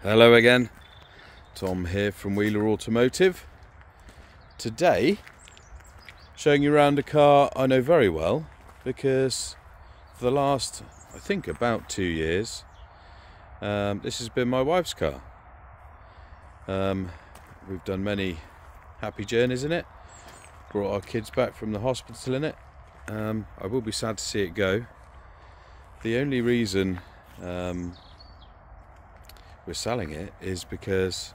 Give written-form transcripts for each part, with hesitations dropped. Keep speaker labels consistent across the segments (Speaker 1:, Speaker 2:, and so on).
Speaker 1: Hello again, Tom here from Wheeler Automotive. Today, showing you around a car I know very well because for the last, I think about 2 years, this has been my wife's car. We've done many happy journeys in it, brought our kids back from the hospital in it. I will be sad to see it go. The only reason we're selling it is because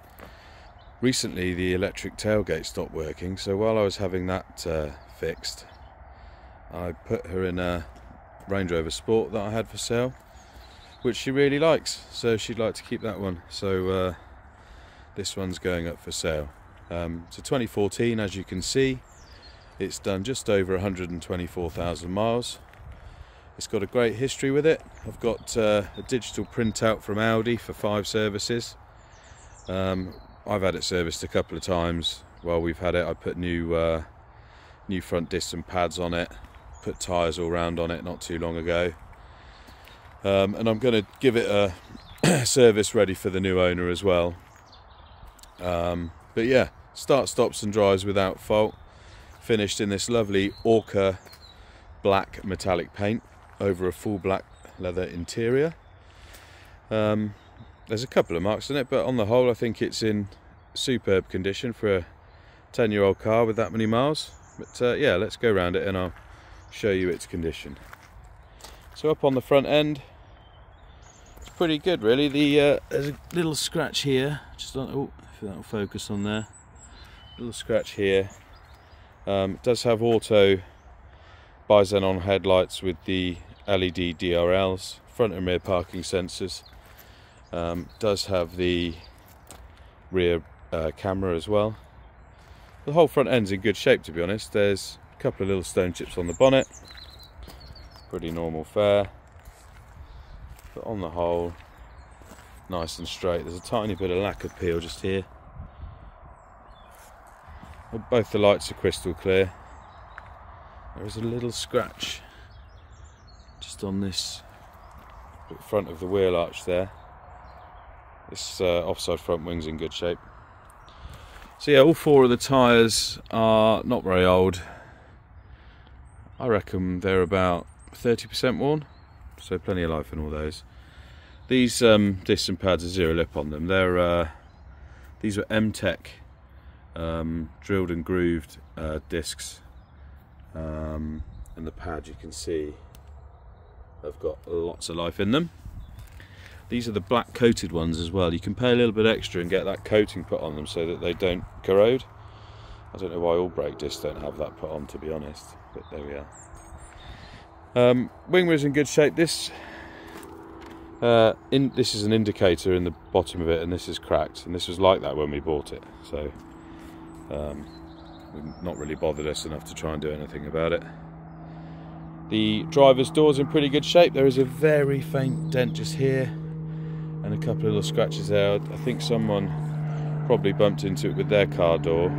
Speaker 1: recently the electric tailgate stopped working, so while I was having that fixed, I put her in a Range Rover Sport that I had for sale, which she really likes, so she'd like to keep that one. So this one's going up for sale. It's a 2014, as you can see. It's done just over 124,000 miles. It's got a great history with it. I've got a digital printout from Audi for 5 services. I've had it serviced a couple of times while we've had it. I put new front discs and pads on it, put tyres all round on it not too long ago. And I'm going to give it a service ready for the new owner as well. But yeah, start, stops and drives without fault. Finished in this lovely ochre black metallic paint over a full black leather interior. There's a couple of marks on it, but on the whole I think it's in superb condition for a 10-year-old car with that many miles. But yeah, let's go around it and I'll show you its condition. So up on the front end, it's pretty good really. There's a little scratch here, just on, oh, if that'll focus on there. Little scratch here. It does have auto bi-xenon headlights with the LED DRLs, front and rear parking sensors. Does have the rear camera as well. The whole front end's in good shape, to be honest. There's a couple of little stone chips on the bonnet, pretty normal fare, but on the whole nice and straight. There's a tiny bit of lacquer peel just here. Both the lights are crystal clear. There is a little scratch just on this front of the wheel arch there. This offside front wing's in good shape. So yeah, all 4 of the tyres are not very old. I reckon they're about 30% worn, so plenty of life in all those. These discs and pads are zero lip on them. These were M-Tech drilled and grooved discs. And the pad, you can see, have got lots of life in them. These are the black coated ones as well. You can pay a little bit extra and get that coating put on them so that they don't corrode. I don't know why all brake discs don't have that put on, to be honest, but there we are. Wing mirror's in good shape. This is an indicator in the bottom of it, and this is cracked, and this was like that when we bought it, so not really bothered us enough to try and do anything about it. The driver's door's in pretty good shape. There is a very faint dent just here and a couple of little scratches there. I think someone probably bumped into it with their car door.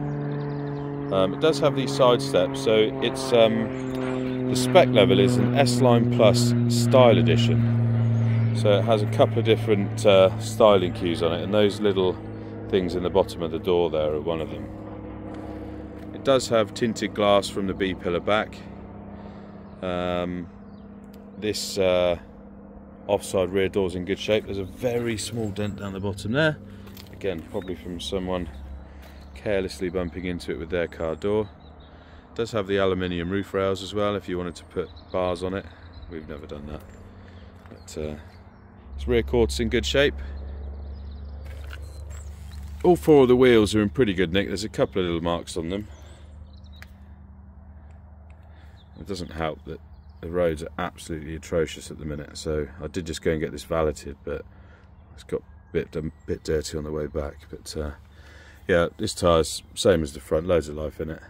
Speaker 1: It does have these side steps, so it's the spec level is an S-Line Plus Style Edition. So it has a couple of different styling cues on it, and those little things in the bottom of the door there are one of them. It does have tinted glass from the B-pillar back. This offside rear door's in good shape. There's a very small dent down the bottom there. Again, probably from someone carelessly bumping into it with their car door. It does have the aluminium roof rails as well if you wanted to put bars on it. We've never done that. But its rear quart's in good shape. All 4 of the wheels are in pretty good nick. There's a couple of little marks on them. It doesn't help that the roads are absolutely atrocious at the minute, so I did just go and get this valeted, but it's got a bit dirty on the way back. But yeah, this tyre's same as the front, loads of life in it.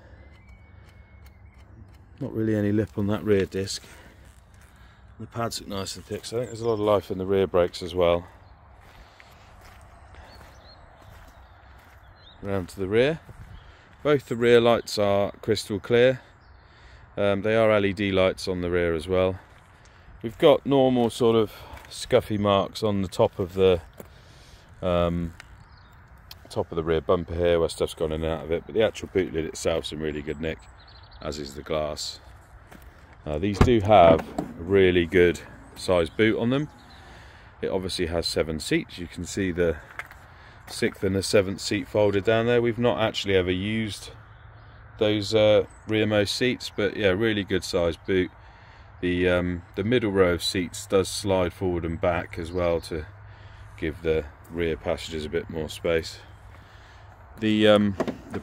Speaker 1: Not really any lip on that rear disc. The pads look nice and thick, so I think there's a lot of life in the rear brakes as well. Round to the rear. Both the rear lights are crystal clear. They are LED lights on the rear as well. We've got normal sort of scuffy marks on the top of the Top of the rear bumper here where stuff's gone in and out of it, but the actual boot lid itself's in really good nick, as is the glass. These do have a really good size boot on them. It obviously has 7 seats. You can see the 6th and the 7th seat folded down there. We've not actually ever used those rearmost seats, but yeah, really good size boot. The middle row of seats does slide forward and back as well to give the rear passengers a bit more space. The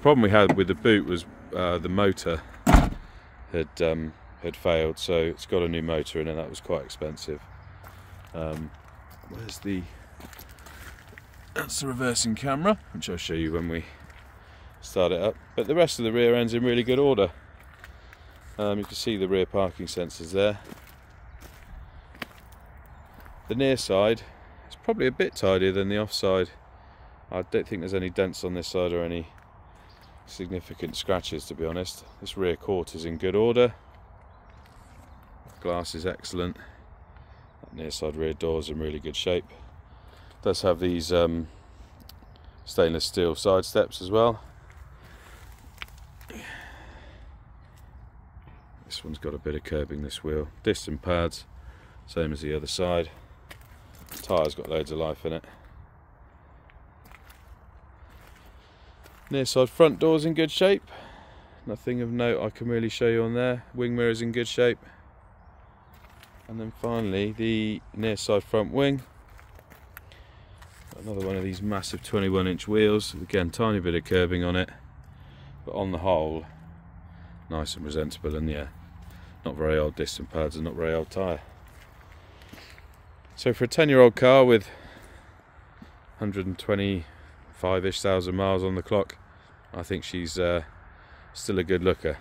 Speaker 1: problem we had with the boot was the motor had failed, so it's got a new motor in, and that was quite expensive. That's the reversing camera, which I'll show you when we start it up. But the rest of the rear end's in really good order. You can see the rear parking sensors there. The near side is probably a bit tidier than the offside. I don't think there's any dents on this side or any significant scratches, to be honest. This rear quarter is in good order. Glass is excellent. That near side rear door is in really good shape. It does have these stainless steel side steps as well. This one's got a bit of curbing, this wheel. Disc and pads, same as the other side. The tyre's got loads of life in it. Near side front door's in good shape. Nothing of note I can really show you on there. Wing mirror's in good shape. And then finally the near side front wing. Another one of these massive 21-inch wheels. Again, tiny bit of curbing on it, but on the whole, nice and presentable, and yeah, not very old disc and pads and not very old tyre. So for a 10-year-old car with 125-ish thousand miles on the clock, I think she's still a good looker.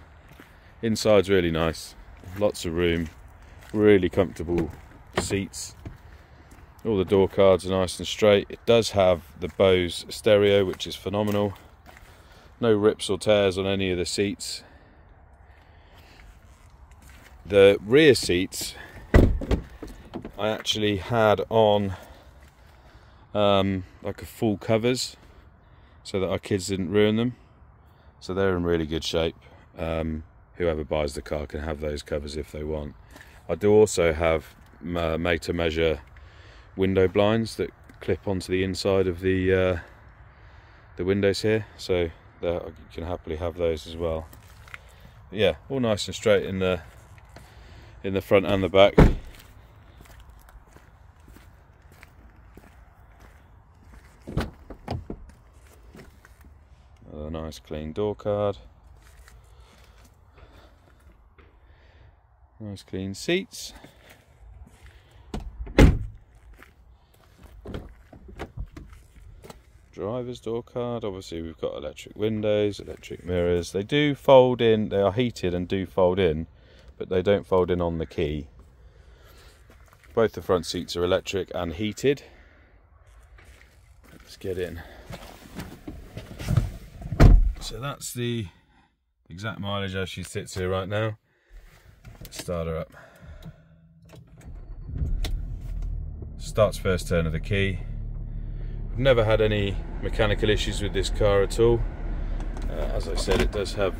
Speaker 1: Inside's really nice, lots of room, really comfortable seats. All the door cards are nice and straight. It does have the Bose stereo, which is phenomenal. No rips or tears on any of the seats. The rear seats I actually had on like a full covers so that our kids didn't ruin them. So they're in really good shape. Whoever buys the car can have those covers if they want. I do also have made to measure window blinds that clip onto the inside of the windows here, so you can happily have those as well. But yeah, all nice and straight in the front and the back. Another nice clean door card. Nice clean seats. Driver's door card. Obviously we've got electric windows, electric mirrors. They do fold in, they are heated and do fold in, but they don't fold in on the key. Both the front seats are electric and heated. Let's get in. So that's the exact mileage as she sits here right now. Let's start her up. Starts first turn of the key. I've never had any mechanical issues with this car at all. As I said, it does have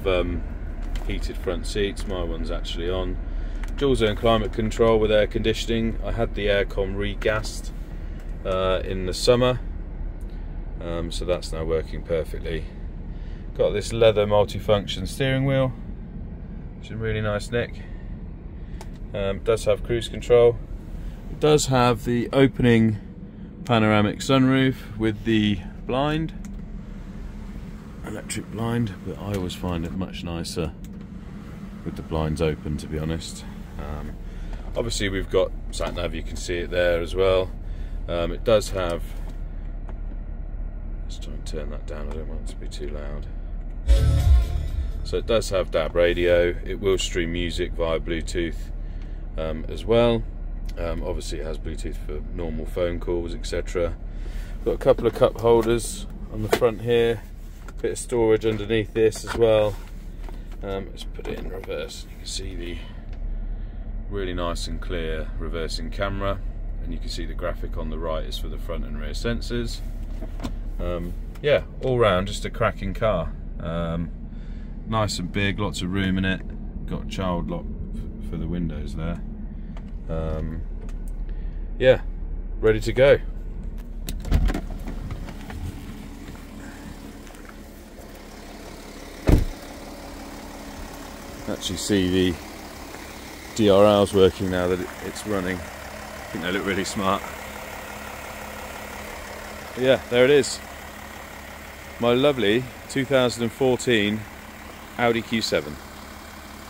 Speaker 1: heated front seats. My one's actually on. Dual zone climate control with air conditioning. I had the aircon regassed in the summer, so that's now working perfectly. Got this leather multifunction steering wheel, which is a really nice nick. Does have cruise control. It does have the opening panoramic sunroof with the blind, electric blind, but I always find it much nicer with the blinds open, to be honest. Obviously we've got sat nav, you can see it there as well. It does have, let's try and turn that down, I don't want it to be too loud. So it does have DAB radio. It will stream music via Bluetooth as well. Obviously it has Bluetooth for normal phone calls, etc. Got a couple of cup holders on the front here, bit of storage underneath this as well. Let's put it in reverse. You can see the really nice and clear reversing camera, and you can see the graphic on the right is for the front and rear sensors. Yeah, all round just a cracking car. Nice and big, lots of room in it. Got child lock for the windows there. Yeah, ready to go. Actually see the DRLs working now that it's running. I think they look really smart. But yeah, there it is. My lovely 2014 Audi Q7.